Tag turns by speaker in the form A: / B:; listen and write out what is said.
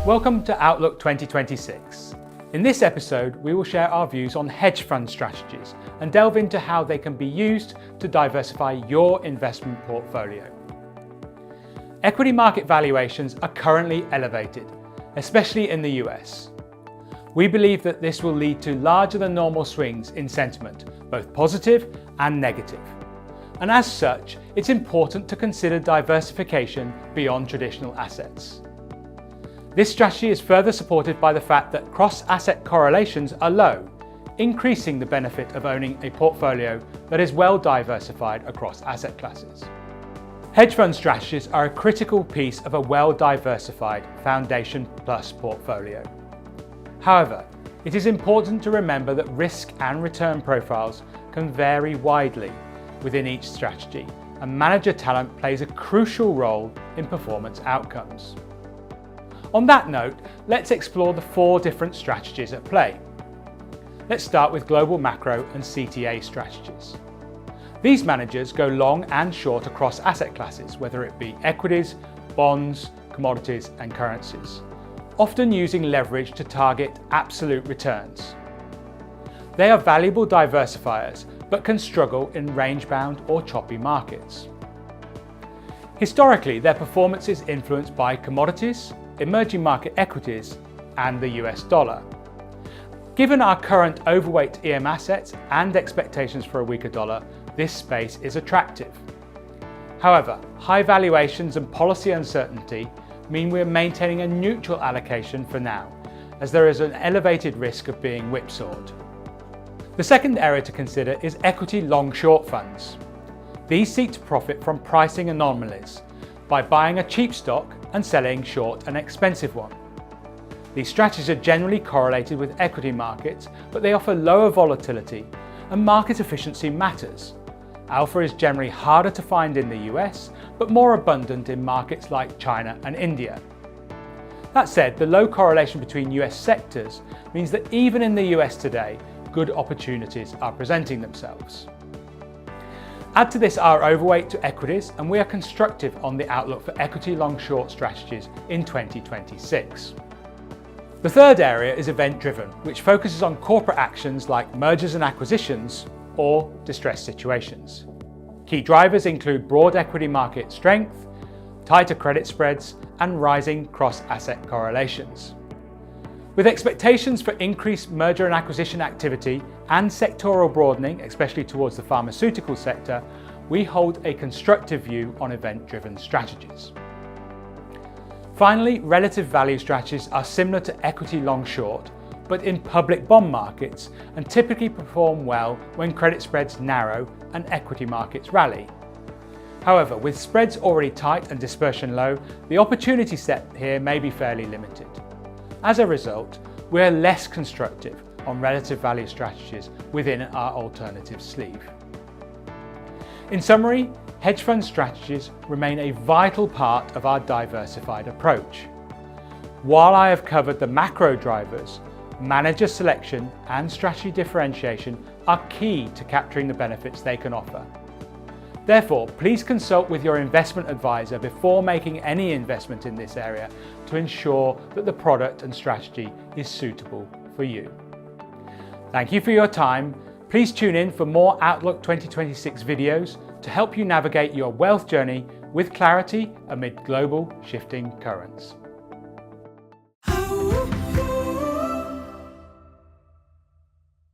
A: Welcome to Outlook 2026. In this episode, we will share our views on hedge fund strategies and delve into how they can be used to diversify your investment portfolio. Equity market valuations are currently elevated, especially in the US. We believe that this will lead to larger than normal swings in sentiment, both positive and negative. And as such, it's important to consider diversification beyond traditional assets. This strategy is further supported by the fact that cross-asset correlations are low, increasing the benefit of owning a portfolio that is well diversified across asset classes. Hedge fund strategies are a critical piece of a well-diversified Foundation Plus portfolio. However, it is important to remember that risk and return profiles can vary widely within each strategy, and manager talent plays a crucial role in performance outcomes. On that note, let's explore the 4 different strategies at play. Let's start with global macro and CTA strategies. These managers go long and short across asset classes, whether it be equities, bonds, commodities, and currencies, often using leverage to target absolute returns. They are valuable diversifiers, but can struggle in range-bound or choppy markets. Historically, their performance is influenced by commodities, emerging market equities, and the US dollar. Given our current overweight EM assets and expectations for a weaker dollar, this space is attractive. However, high valuations and policy uncertainty mean we're maintaining a neutral allocation for now, as there is an elevated risk of being whipsawed. The second area to consider is equity long-short funds. These seek to profit from pricing anomalies by buying a cheap stock and selling short an expensive one. These strategies are generally correlated with equity markets, but they offer lower volatility and market efficiency matters. Alpha is generally harder to find in the US, but more abundant in markets like China and India. That said, the low correlation between US sectors means that even in the US today, good opportunities are presenting themselves. Add to this our overweight to equities, and we are constructive on the outlook for equity long-short strategies in 2026. The third area is event-driven, which focuses on corporate actions like mergers and acquisitions or distressed situations. Key drivers include broad equity market strength, tighter credit spreads, and rising cross-asset correlations. With expectations for increased merger and acquisition activity and sectoral broadening, especially towards the pharmaceutical sector, we hold a constructive view on event-driven strategies. Finally, relative value strategies are similar to equity long-short, but in public bond markets, and typically perform well when credit spreads narrow and equity markets rally. However, with spreads already tight and dispersion low, the opportunity set here may be fairly limited. As a result, we're less constructive on relative value strategies within our alternative sleeve. In summary, hedge fund strategies remain a vital part of our diversified approach. While I have covered the macro drivers, manager selection and strategy differentiation are key to capturing the benefits they can offer. Therefore, please consult with your investment advisor before making any investment in this area to ensure that the product and strategy is suitable for you. Thank you for your time. Please tune in for more Outlook 2026 videos to help you navigate your wealth journey with clarity amid global shifting currents.